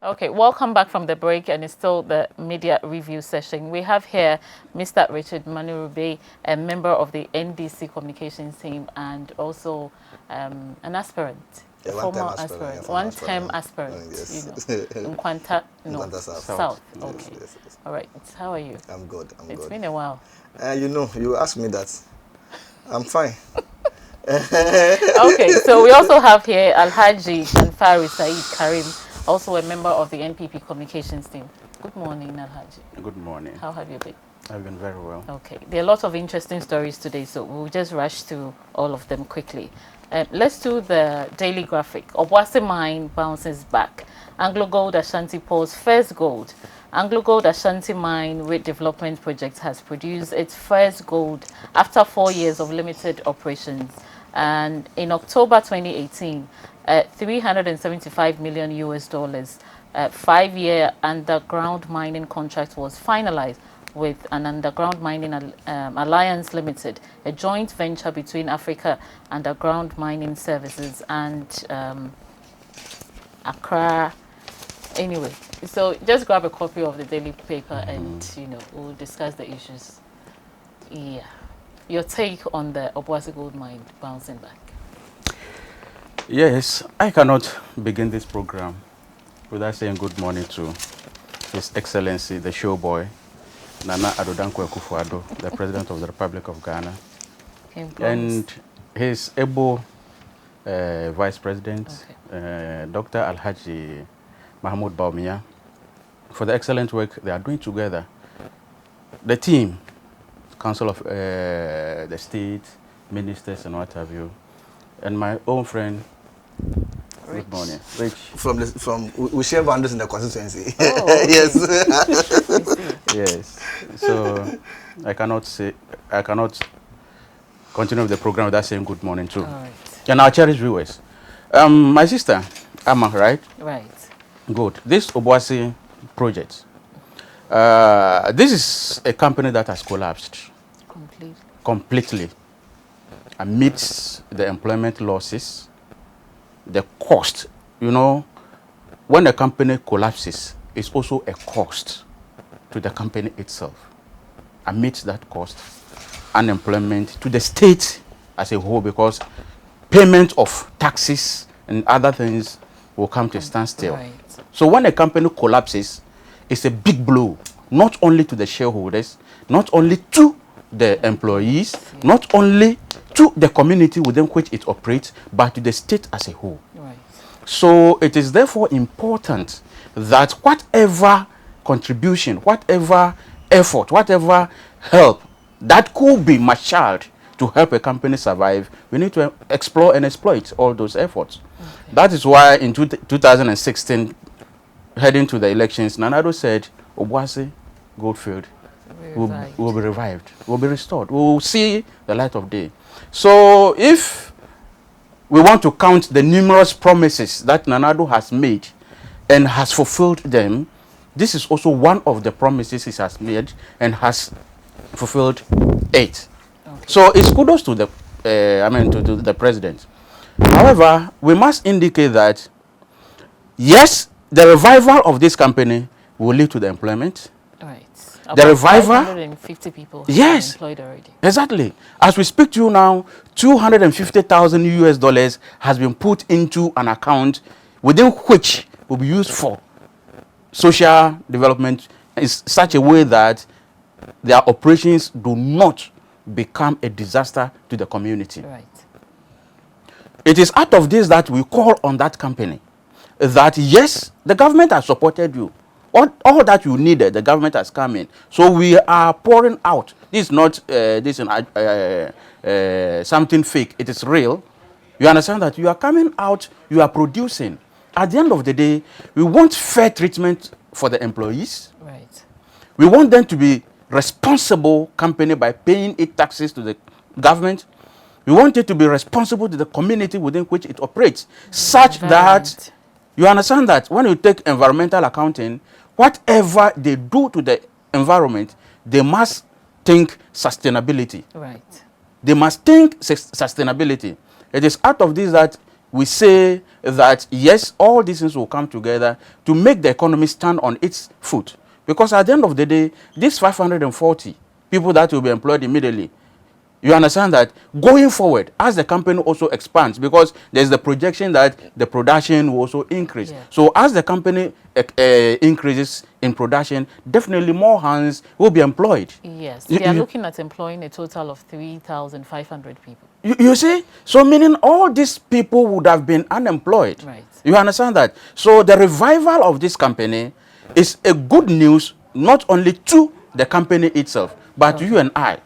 Okay, welcome back from the break, and it's still the media review session. We have here Mr. Richard Manurube, a member of the NDC communications team and also an aspirant, a former aspirant, one-term aspirant, yes. in Nkwanta, no, South. Okay. Yes. All right, how are you? I'm good. It's been a while. You asked me that. I'm fine. Okay, so we also have here Alhaji Anfari Said Karim, also a member of the NPP communications team. Good morning, Alhaji. Good morning. How have you been? I've been very well. Okay, there are lots of interesting stories today, so we'll just rush through all of them quickly. Let's do the daily graphic. Obuasi mine bounces back. Anglo Gold Ashanti pours first gold. Anglo Gold Ashanti mine redevelopment project has produced its first gold after 4 years of limited operations. And in October 2018, 375 million US dollars, 5-year underground mining contract was finalized with an Underground Mining Alliance Limited, a joint venture between Africa Underground Mining Services and Accra. Anyway, so just grab a copy of the daily paper and we'll discuss the issues. Yeah, your take on the Obuasi gold mine bouncing back. Yes, I cannot begin this program without saying good morning to His Excellency, the showboy, Nana Addo Dankwa Akufo-Addo, the President of the Republic of Ghana, and his able Vice President, Dr. Alhaji Mahmoud Bawumia, for the excellent work they are doing together. The team, Council of the State, Ministers and what have you, and my own friend, Rich. Good morning, Rich. From we share boundaries in the constituency. Oh, okay. Yes. Yes. So I cannot continue with the program without saying good morning too. All right. And our cherished viewers. My sister, Amma, right? Right. Good. This Obuasi project, this is a company that has collapsed completely amidst the employment losses, the cost. When a company collapses, it's also a cost to the company itself. Amidst that cost, unemployment to the state as a whole, because payment of taxes and other things will come to a standstill. Right. So when a company collapses, it's a big blow, not only to the shareholders, not only to the employees, not only to the community within which it operates, but to the state as a whole. Right. So it is therefore important that whatever contribution, whatever effort, whatever help that could be marshaled to help a company survive, we need to explore and exploit all those efforts. Okay. That is why in 2016, heading to the elections, Nana Addo said Obuasi Goldfield will be revived, will be restored, we will see the light of day. So if we want to count the numerous promises that Nana Addo has made and has fulfilled them, this is also one of the promises he has made and has fulfilled 8. Okay. So it's kudos to the to the president. However, we must indicate that yes, the revival of this company will lead to the employment. Right. The revival. 550 people yes, employed already. Exactly. As we speak to you now, $250,000 US has been put into an account within which will be used for social development in such a way that their operations do not become a disaster to the community. Right. It is out of this that we call on that company that yes, the government has supported you. All that you needed, the government has come in. So we are pouring out. This is not something fake. It is real. You understand that you are coming out, you are producing. At the end of the day, we want fair treatment for the employees. Right. We want them to be responsible company by paying its taxes to the government. We want it to be responsible to the community within which it operates, such that you understand that when you take environmental accounting, whatever they do to the environment, they must think sustainability. Right. They must think sustainability. It is out of this that we say that yes, all these things will come together to make the economy stand on its foot. Because at the end of the day, these 540 people that will be employed immediately, you understand that going forward, as the company also expands, because there's the projection that the production will also increase. Yeah. So as the company increases in production, definitely more hands will be employed. Yes, they are looking at employing a total of 3,500 people. You see? So meaning all these people would have been unemployed. Right. You understand that? So the revival of this company is a good news, not only to the company itself, but to you and I.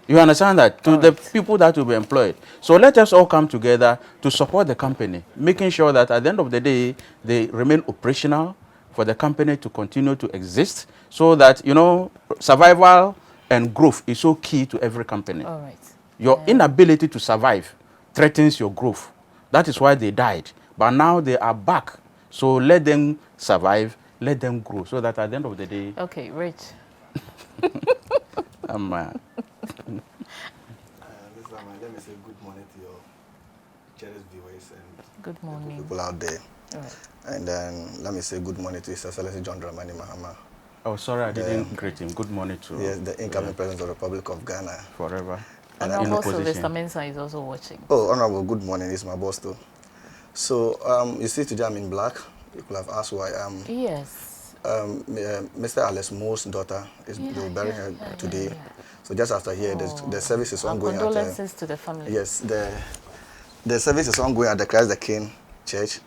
You understand that? To the people that will be employed. So let us all come together to support the company, making sure that at the end of the day, they remain operational for the company to continue to exist, so that, you know, survival and growth is so key to every company. All right. Your inability to survive threatens your growth. That is why they died. But now they are back. So let them survive, let them grow, so that at the end of the day... Okay, Rich. Let me say good morning to your cherished viewers and Good morning. people out there. Right. And then let me say good morning to His Excellency John Dramani Mahama. Oh, sorry, I didn't greet him. Good morning to... Yes, the incoming president of the Republic of Ghana. Forever. And Honorable Sylvester Mensah is also watching. Oh, Honorable, good morning. It's my boss too. So, you see today I'm in black. You could have asked why. Yes. Mr. Alex Moore's daughter is burying her today. So just after here, the service is ongoing. Condolences to the family. Yes, the service is ongoing at the Christ the King Church.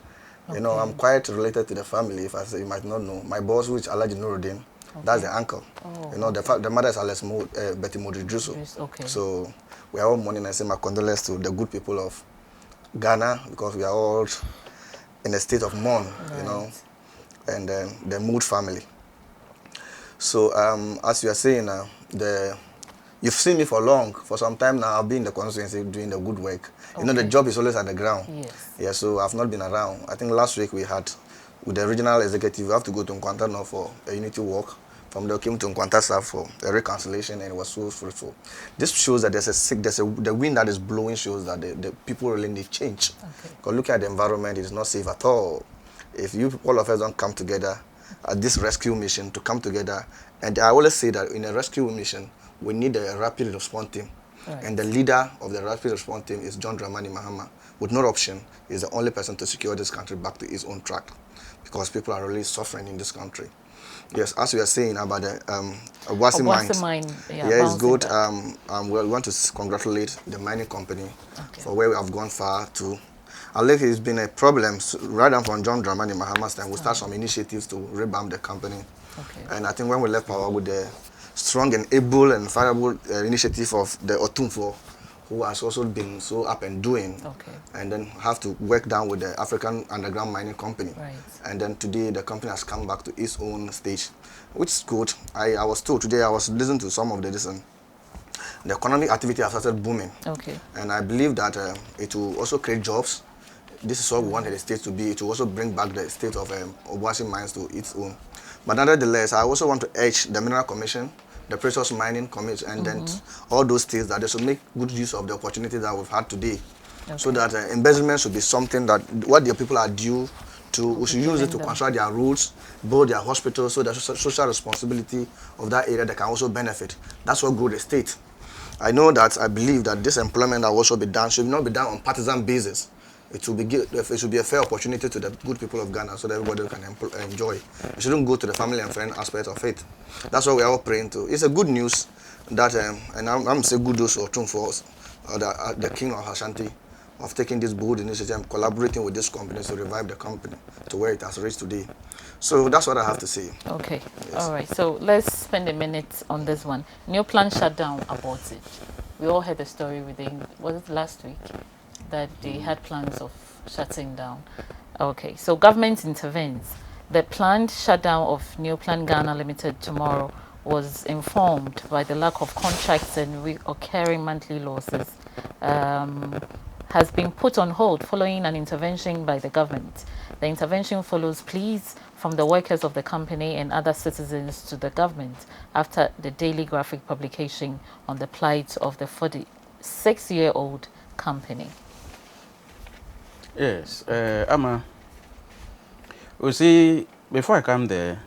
You know, I'm quite related to the family. If I say you might not know, my boss, which Alhaji Nuruddin, that's the uncle. You know, the mother is Alex Moore, Betty Modridruso. Okay. So we are all mourning and say my condolences to the good people of Ghana, because we are all in a state of mourn, you know, and the Mood family. So as you are saying, you've seen me for some time now. I've been in the constituency doing the good work. You know, the job is always at the ground. Yes. Yeah, so I've not been around. I think last week we had, with the regional executive, we have to go to Nkwanta now for a unity walk. From there, we came to Nkwanta staff for a reconciliation, and it was so fruitful. This shows that the wind that is blowing shows that the people really need change. Because look at the environment, it is not safe at all. If all of us don't come together at this rescue mission, to come together, and I always say that in a rescue mission, we need a rapid response team. And the leader of the rapid response team is John Dramani Mahama. With no option, is the only person to secure this country back to its own track, because people are really suffering in this country. Yes, as we are saying about the Obuasi mines. Yeah, it's good. We want to congratulate the mining company for where we have gone far to. I believe it's been a problem right down from John Dramani Mahama's time. We start some initiatives to revamp the company. And I think when we left power with the strong and able and fireable initiative of the Otumfo, who has also been so up and doing, and then have to work down with the African Underground Mining Company. And then today the company has come back to its own stage, which is good. I was told today, I was listening to some of the economic activity has started booming. And I believe that it will also create jobs. This is what we wanted the state to be. It will also bring back the state of Obuasi mines to its own. But nonetheless, I also want to urge the Mineral Commission, the Precious Mining Commission, and then all those states that they should make good use of the opportunity that we've had today. So that embezzlement should be something that what the people are due to, we should use it to construct their roads, build their hospitals, so that social responsibility of that area that can also benefit. That's what grow the state. I know that I believe that this employment that will also be done should not be done on partisan basis. It should be a fair opportunity to the good people of Ghana, so that everybody can enjoy. It shouldn't go to the family and friend aspect of it. That's what we are all praying to. It's a good news that, and I'm saying good news for us, the King of Ashanti, of taking this bold initiative and collaborating with this company to revive the company to where it has reached today. So that's what I have to say. Okay. All right. So let's spend a minute on this one. New plan shut down aborted. We all heard the story within, was it last week, that they had plans of shutting down. Okay. So government intervenes. The planned shutdown of New Plan Ghana Limited tomorrow was informed by the lack of contracts and recurring monthly losses, has been put on hold following an intervention by the government. The intervention follows pleas from the workers of the company and other citizens to the government after the daily graphic publication on the plight of the 46-year-old company. Yes, Amma. You see, before I come there,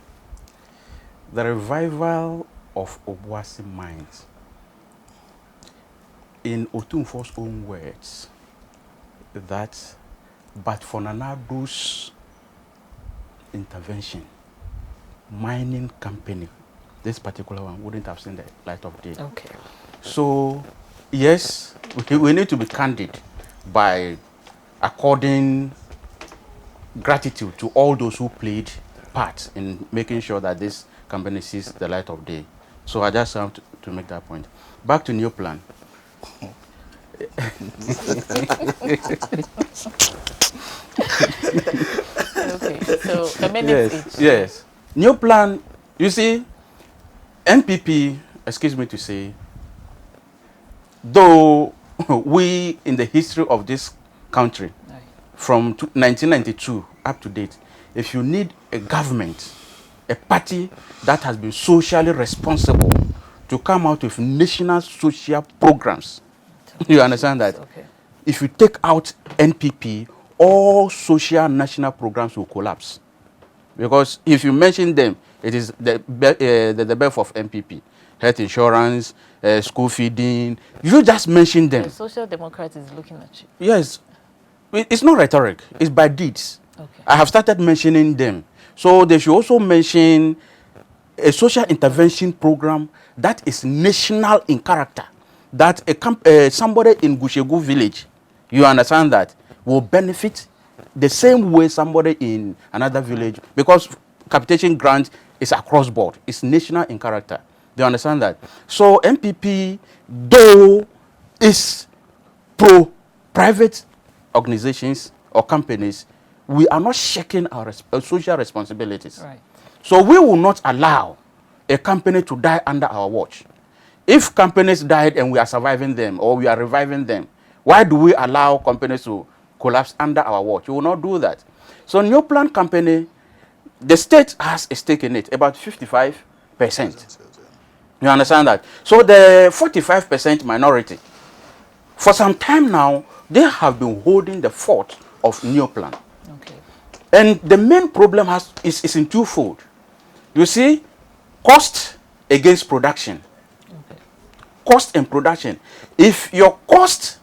the revival of Obuasi mines, in Otunfo's own words, that but for Nanado's intervention, mining company, this particular one, wouldn't have seen the light of day. Okay. So, yes, we need to be candid by according gratitude to all those who played part in making sure that this company sees the light of day. So I just have to make that point. Back to new plan. Okay, so a minute each. Yes. New plan, you see, NPP, excuse me to say, though we in the history of this country, Right. from 1992 up to date, if you need a government, a party that has been socially responsible to come out with national social programs, you understand that? Okay. If you take out NPP, all social national programs will collapse. Because if you mention them, it is the birth of NPP, health insurance, school feeding. You just mention them. The Social Democrat is looking at you. Yes, it's not rhetoric, it's by deeds. Okay. I have started mentioning them. So they should also mention a social intervention program that is national in character, that somebody in Gushegu village, you understand that, will benefit the same way somebody in another village, because capitation grant is across board, it's national in character. Do you understand that? So NPP, though, is pro private organizations or companies, we are not shaking our social responsibilities. Right. So we will not allow a company to die under our watch. If companies died and we are surviving them or we are reviving them, why do we allow companies to collapse under our watch? We will not do that. So new plan company, the state has a stake in it, about 55%. You understand that? So the 45% minority, for some time now, they have been holding the fort of new plan. Okay. And the main problem is in twofold. You see, cost against production. Okay. Cost and production. If your cost,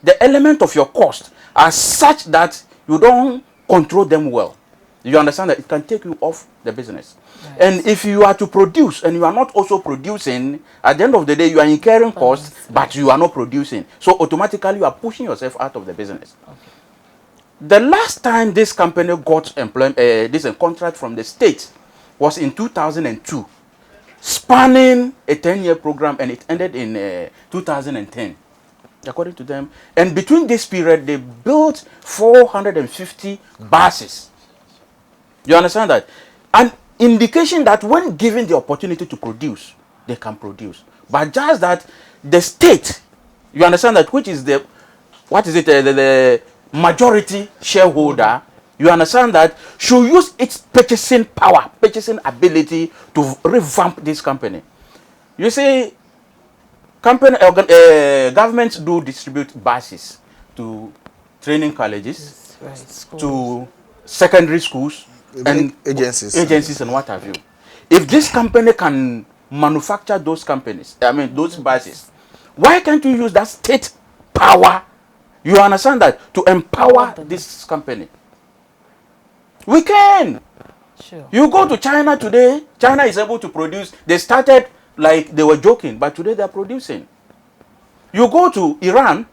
the element of your cost are such that you don't control them well, you understand that it can take you off the business. Right. And if you are to produce and you are not also producing, at the end of the day, you are incurring costs, but you are not producing. So automatically, you are pushing yourself out of the business. Okay. The last time this company got this contract from the state was in 2002, spanning a 10-year program, and it ended in 2010, according to them. And between this period, they built 450 buses. You understand that? An indication that when given the opportunity to produce, they can produce. But just that the state, you understand that, which is the majority shareholder, you understand that, should use its purchasing power, purchasing ability to revamp this company. You see, governments do distribute buses to training colleges, Right. Schools. to secondary schools, and agencies and what have you. If this company can manufacture those those buses, why can't you use that state power, you understand that, to empower this company? We can. Sure. You go to China today, China is able to produce. They started like they were joking, but today they are producing. You go to Iran,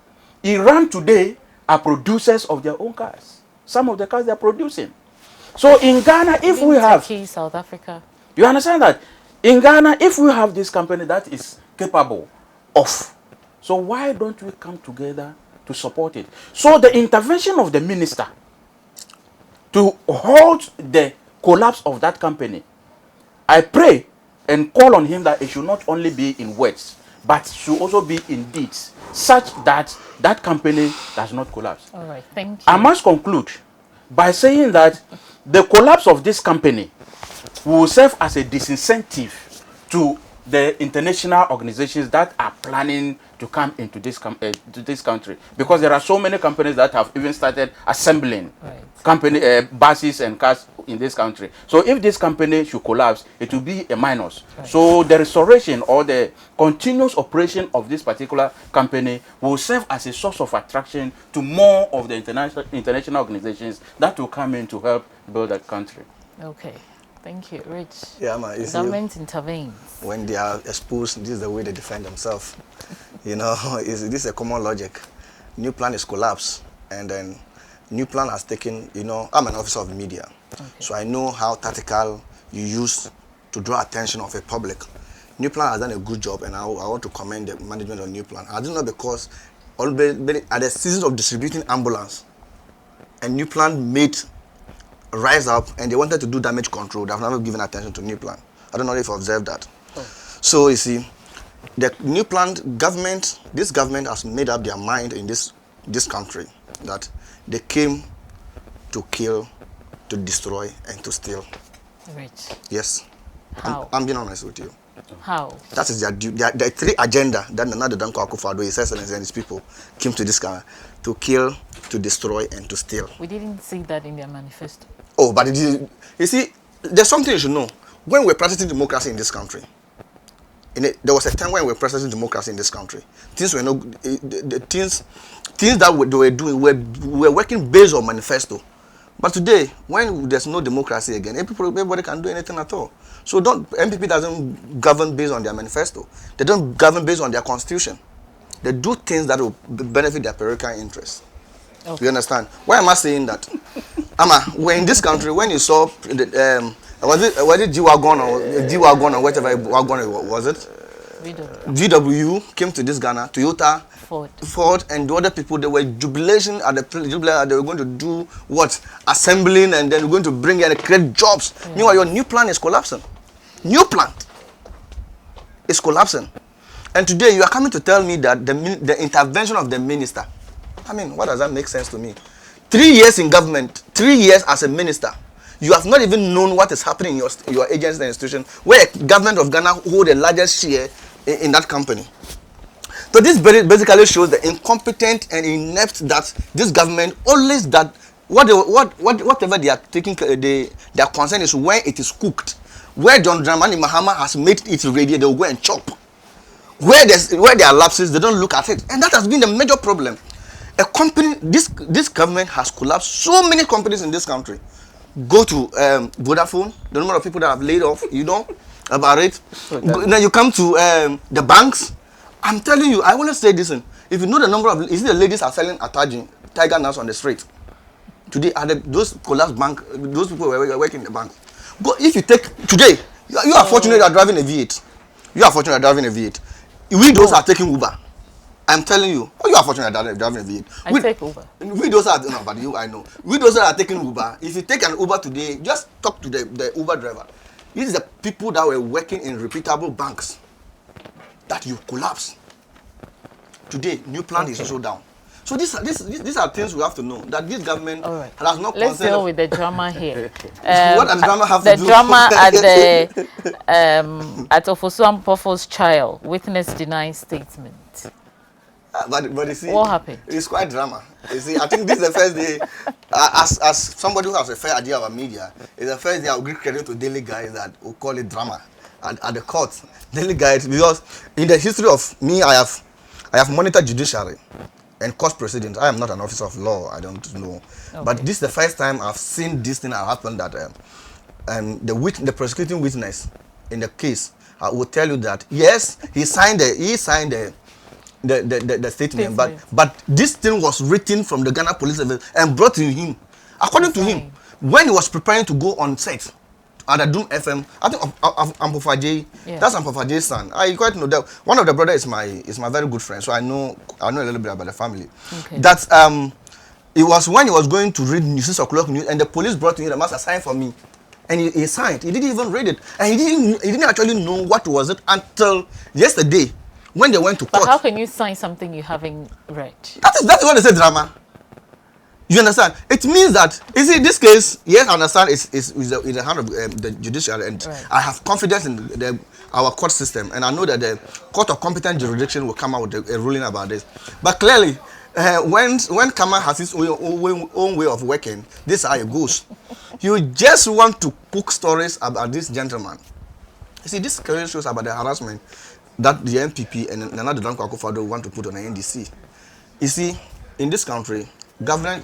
Iran today are producers of their own cars. Some of the cars they are producing. So in Ghana, if we have, Turkey, South Africa. you understand that? In Ghana, if we have this company that is capable of, so why don't we come together to support it? So the intervention of the minister to halt the collapse of that company, I pray and call on him that it should not only be in words, but should also be in deeds, such that that company does not collapse. All right, thank you. I must conclude by saying that the collapse of this company will serve as a disincentive to the international organizations that are planning to come into this to this country, because there are so many companies that have even started assembling company buses and cars in this country. So if this company should collapse, it will be a minus. So the restoration or the continuous operation of this particular company will serve as a source of attraction to more of the international organizations that will come in to help build that country. Okay. Thank you, Rich. Yeah, man. The government intervenes. When they are exposed, this is the way they defend themselves. You know, this is a common logic. New plan is collapsed, and then new plan has taken, you know, I'm an officer of the media. Okay. So I know how tactical you use to draw attention of a public. New plan has done a good job, and I want to commend the management of new plan. I do not because already at the season of distributing ambulance, a new plan made rise up, and they wanted to do damage control. They have never given attention to new plan. I don't know if you observed that. So you see, the new plan government, this government has made up their mind in this country that they came to kill, to destroy, and to steal. Rich. Yes. How? I'm being honest with you. How? That is their three agenda that Nana Danko Akufo-Addo, His Excellency, and his people came to this country to kill, to destroy, and to steal. We didn't see that in their manifesto. Oh, but it is, you see, there's something you should know. When we're practicing democracy in this country, there was a time when we were practicing democracy in this country. Things were not, things that they were doing were working based on manifesto. But today, when there's no democracy again, everybody can do anything at all. So NPP doesn't govern based on their manifesto. They don't govern based on their constitution. They do things that will benefit their parochial interests. Okay. You understand? Why am I saying that? We're in this country, when you saw was it G-Wagon or whatever wagon was it? VW came to this Ghana, Toyota, Ford, and the other people, they were jubilation at the jubilee. They were going to do what? Assembling, and then we're going to bring in and create jobs. Yeah. Meanwhile, your new plan is collapsing. New plan is collapsing. And today you are coming to tell me that the intervention of the minister, I mean, what does that make sense to me? 3 years in government, 3 years as a minister, you have not even known what is happening in your agency and institution, where government of Ghana hold the largest share in that company. So this basically shows the incompetent and inept that this government always that whatever they are taking, their concern is when it is cooked. Where John Dramani Mahama has made it ready, they will go and chop. Where there are lapses, they don't look at it, and that has been the major problem. A company, this government has collapsed so many companies in this country. Go to Vodafone, the number of people that have laid off, you know about it. Now you come to the banks. I'm telling you, I want to say this. If you know the number of, is it the ladies are selling tiger nuts on the street today? Are those collapsed bank? Those people were working in the bank. Go if you take today. You are fortunate you are driving a V8. You are fortunate you are driving a V8. We those are taking Uber. I'm telling you, you are fortunate that driving a V8. I take Uber. We those are no, but you I know. We those that are taking Uber. If you take an Uber today, just talk to the Uber driver. These are the people that were working in reputable banks that you collapse. Today, new plan is also down. So these are things we have to know that this government has not. Let's deal with the drama here. What does the drama have to do? The drama at Ofosu Ampofo's trial, witness denies statement. But you see, what happened? It's quite drama. You see, I think this is the first day, as somebody who has a fair idea about media, it's the first day I'll give credit to daily guys that will call it drama at the court. Daily guys, because in the history of me, I have monitored judiciary and court proceedings. I am not an officer of law. I don't know, but this is the first time I've seen this thing happen. That the prosecuting witness in the case will tell you that yes, he signed the statement, but this thing was written from the Ghana police service and brought to him. According to him, when he was preparing to go on set at the Doom FM, I think Ampofaje, that's Ampofaje's son. I quite know that one of the brothers is my very good friend, so I know a little bit about the family. Okay. That it was when he was going to read 6 o'clock news, and the police brought to him, the master signed for me. And he signed. He didn't even read it. And he didn't actually know what was it until yesterday when they went to court. But how can you sign something you haven't read? That's what they say, drama. You understand? It means that, you see, this case, yes, I understand, is in the hand of the judiciary, and right. I have confidence in our court system, and I know that the Court of Competent Jurisdiction will come out with a ruling about this. But clearly, when Kama has his own way of working, this is how it goes. You just want to cook stories about this gentleman. You see, this clearly shows about the harassment that the NPP and Nana Dankwa Akufo-Addo want to put on the NDC. You see, in this country, Ghana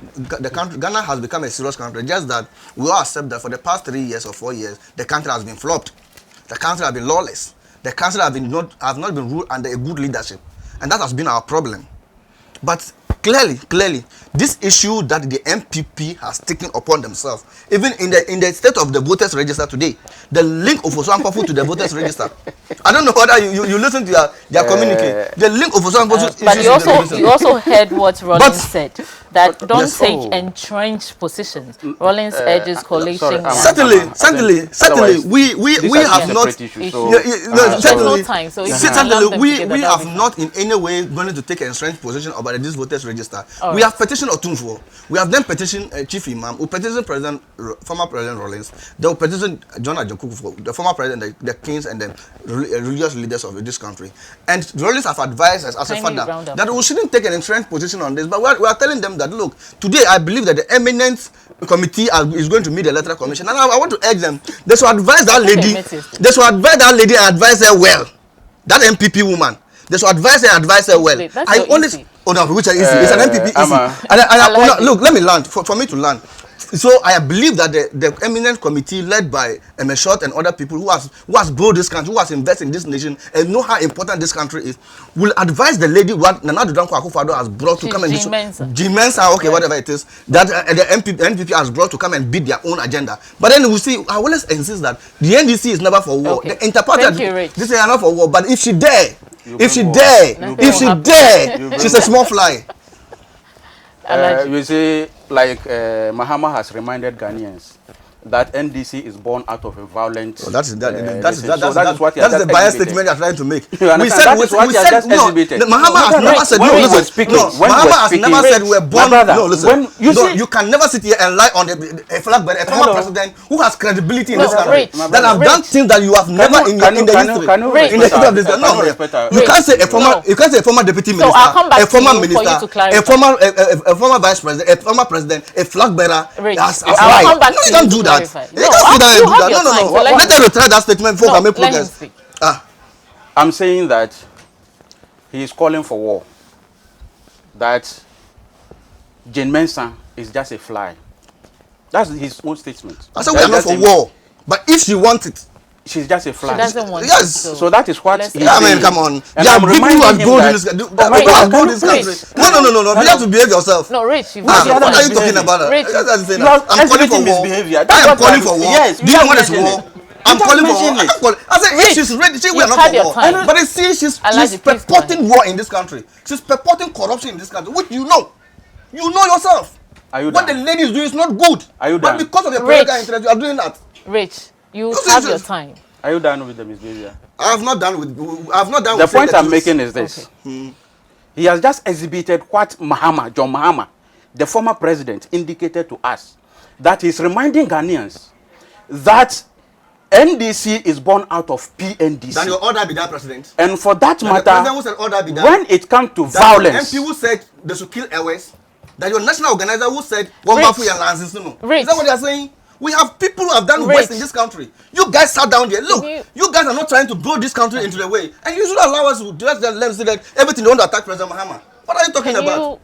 has become a serious country. Just that we all accept that for the past 3 years or 4 years, the country has been flopped. The country has been lawless. The country have not been ruled under a good leadership, and that has been our problem. But clearly, this issue that the NPP has taken upon themselves, even in the state of the voters register today, the link of Osuankwafu to the voters register. I don't know whether you listen to their communique. The link of Osuankwafu. But you also heard what Rollins said, that don't take entrenched positions. Rollins urges coalition. Certainly, we have not. Certainly, we have not in any way going to take an entrenched position about this voters register. We have petitioned Otunfo. We have then petitioned Chief Imam. We petitioned former President Rollins. They will petition John Ajokufu, the former president, the kings and the religious leaders of this country. And Rollins have advised us as a father that we shouldn't take an entrenched position on this. But we are telling them that, look, today I believe that the eminent committee is going to meet the electoral commission, and I want to urge them. They should advise that lady. They should advise that lady and advise her well. That NPP woman. They should advise her well. I always. Oh no, which is easy. It's an NPP easy. And look, let me learn. For me to learn. So I believe that the eminent committee led by Short and other people who has built this country, who has invested in this nation and know how important this country is, will advise the lady what Nana Dankwa Akufo-Addo has brought to come and G-Mensa, okay, whatever it is, that the NPP has brought to come and beat their own agenda. But then we see, I always insist that the NDC is never for war. Okay. The interparty, this is not for war. But if she dare, she's a small fly. You see, like Mahama has reminded Ghanaians that NDC is born out of a violent. That's the biased statement you're trying to make. We said Mahama has never said Mahama has never said we're born. No, listen. You can never sit here and lie on a flag bearer, a former president who has credibility in this country that have done things that you have never in the history of this country. No, you can't say a former deputy minister, a former minister, a former vice president, a former president, a flag bearer has lied. No, you can't do that. No, let them retire that statement before I make protest. I'm saying that he is calling for war. That Jane Mensah is just a fly. That's his own statement. I said we are not for war, but if she wants it, she's just a fly. She doesn't want it. So that is what he's I mean, come on. There are people who have grown this country. No. You have to behave yourself. No, Rich. What are you talking about? Rich. I'm calling for war. I am calling for war. Yes. Do you know what is war? I'm calling for war. I said, she's ready. We are not for war. But I see she's purporting war in this country. She's purporting corruption in this country, which you know. You know yourself. What the lady is doing is not good. But because of the political interest, you are doing that. Rich. You have your time. Are you done with the misbehavior? I have not done with. The point I'm making is this: he has just exhibited what John Mahama, the former president, indicated to us, that he's reminding Ghanaians that NDC is born out of PNDC. Then your order be that, President. And for that matter, the president who said order be that, when it comes to violence, MP who said they should kill Airways, that your national organizer who said one bafu and lands. Is that what they are saying? We have people who have done worse in this country. You guys sat down there. Look, you guys are not trying to build this country into the way. And you should allow us to just let them say that everything they want to attack President Mahama. What are you talking about?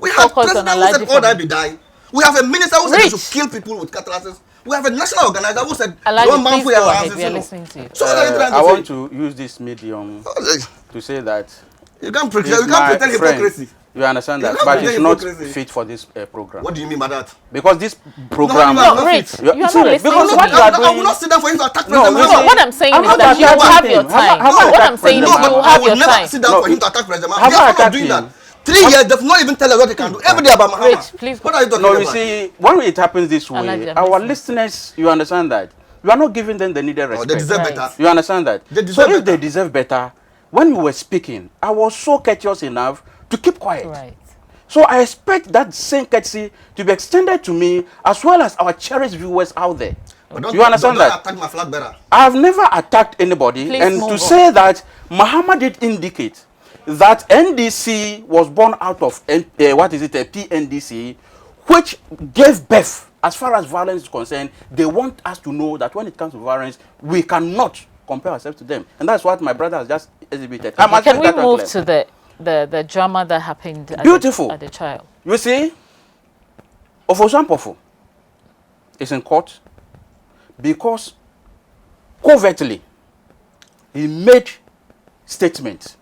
We have president who said order be die. We have a minister who said they should kill people with cutlasses. We have a national organizer who said one man for your lands. So what are you trying to say? I want to use this medium to say that you can't pretend hypocrisy. You understand that, but it's not fit for this program. What do you mean by that? Because this program... Rich, you are not listening. I will not sit down for him to attack President Mahama. What I'm saying is that you have your time. What I'm saying is you have your time. I will never sit down for him to attack President Mahama. They are not doing that. 3 years, they've not even tell us what they can do. Every day about Mahama. Rich, please. What are you talking about? No, you see, when it happens this way, our listeners, you understand that you are not giving them the needed respect. They deserve Right. better. You understand that? They deserve So if better. they deserve better, when you were speaking, I was so courteous enough to keep quiet. Right. So I expect that same courtesy to be extended to me as well as our cherished viewers out there. But You understand don't that? attack my flag bearer. I have never attacked anybody, Please and move to on. say that Muhammad did indicate that NDC was born out of PNDC, which gave birth, as far as violence is concerned. They want us to know that when it comes to violence, we cannot compare ourselves to them, and that's what my brother has just exhibited. I must Can make we that one move clear. to the drama that happened at Beautiful. at the trial? You see, Ofosuampofu is in court because covertly he made statements,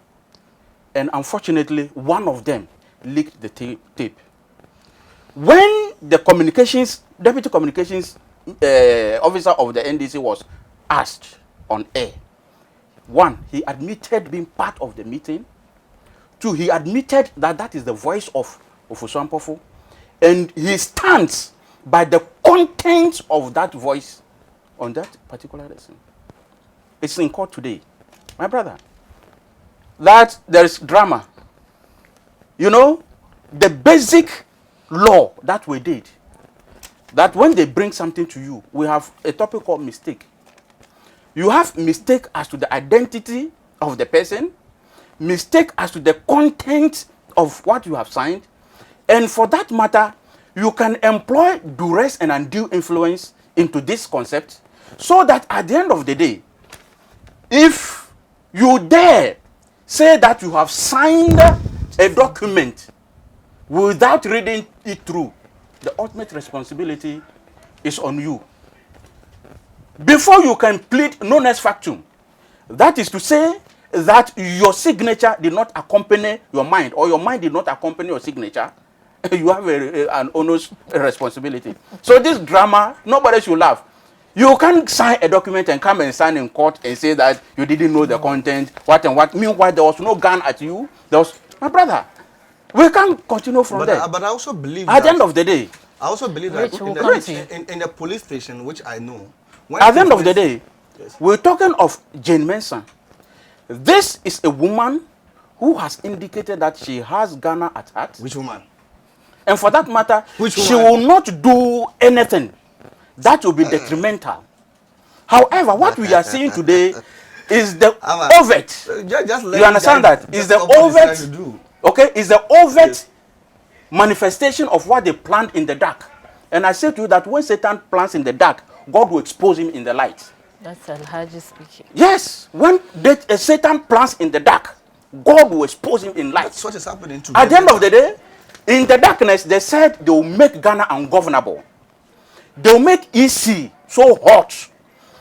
and unfortunately one of them leaked the tape. When the deputy communications officer of the NDC was asked on air, one, he admitted being part of the meeting. Two, he admitted that that is the voice of Ofosuampofu, and he stands by the content of that voice on that particular lesson. It's in court today, my brother. That there is drama. You know, the basic law that we did, that when they bring something to you, we have a topic called mistake. You have mistake as to the identity of the person, mistake as to the content of what you have signed, and for that matter, you can employ duress and undue influence into this concept, so that at the end of the day, if you dare say that you have signed a document without reading it through, the ultimate responsibility is on you. Before you can plead non est factum, that is to say that your signature did not accompany your mind, or your mind did not accompany your signature, you have an onerous responsibility. So this drama, nobody should laugh. You can't sign a document and come and sign in court and say that you didn't know the content, what and what. Meanwhile, there was no gun at you. There was, my brother, we can't continue from there. But I also believe At the end of the day, I also believe Rich, that we'll come to you. in the police station, which I know, at the end of the day, Yes. we're talking of Jane Mensah. This is a woman who has indicated that she has Ghana at heart. Which woman? And for that matter, Which she woman? will not do anything that will be detrimental. However, what we are seeing today is the Ama, overt. Just let You understand guys that? Is just the stop what they're trying to overt, do. okay, is the overt Yes. manifestation of what they planned in the dark. And I say to you that when Satan plans in the dark, God will expose him in the light. That's Alhaji speaking. Yes, when Satan plans in the dark, God will expose him in light. That's what is happening to At the end of the day, in the darkness, they said they will make Ghana ungovernable. They will make EC so hot.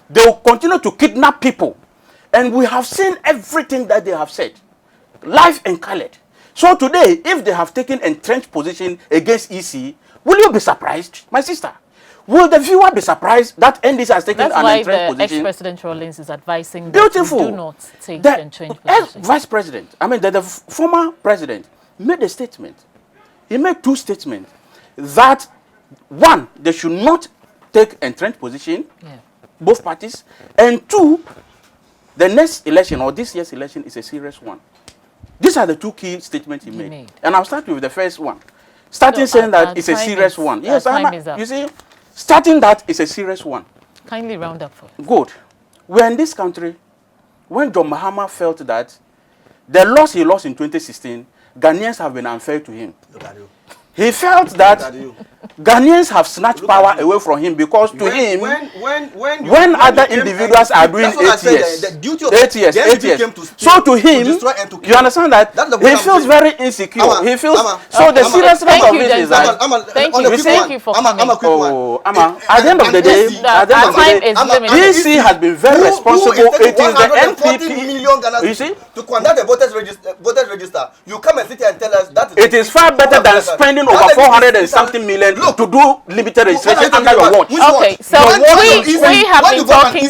They will continue to kidnap people. And we have seen everything that they have said, live and colored. So today, if they have taken entrenched position against EC, will you be surprised, my sister? Will the viewer be surprised that NDC has taken That's an why entrenched the position? ex-president Rollins is advising Beautiful. that we do not take The entrenched position. Vice President, the former president, made a statement. He made two statements. That, one, they should not take entrenched position, Yeah. both parties. And two, the next election, or this year's election, is a serious one. These are the two key statements he made. And I'll start with the first one. Starting No, saying that our it's a time serious is- one. our Yes, time is up. you see, starting that is a serious one. Kindly round up for us. Good. We're in this country, when John Mahama felt that the loss he lost in 2016, Ghanaians have been unfair to him. Look at you. He felt that Look at you. Ghanaians have snatched Look at power you. away from him because to him, when other you came individuals and- are doing that's what I 8 said, years, the duty of 8 years, the 8 NDP years. came to steal, So to him, destroy and to kill. you understand that? That's the He way I'm feels saying. very insecure. Ama, He feels, Ama, so the Ama, seriousness thank of you, this is gentlemen. that, Thank on you. a quick Thank one. you for Ama, coming. a quick one. oh, Ama, at the end of the day, at the end of the time day, is limited. DC has been very responsible. It is the 140 NPP. million Ghana You see? to conduct a voters register. You come and sit here and tell us that It is far better than spending over 400 and something million Look, to do limited registration under your watch. Okay, so we have been talking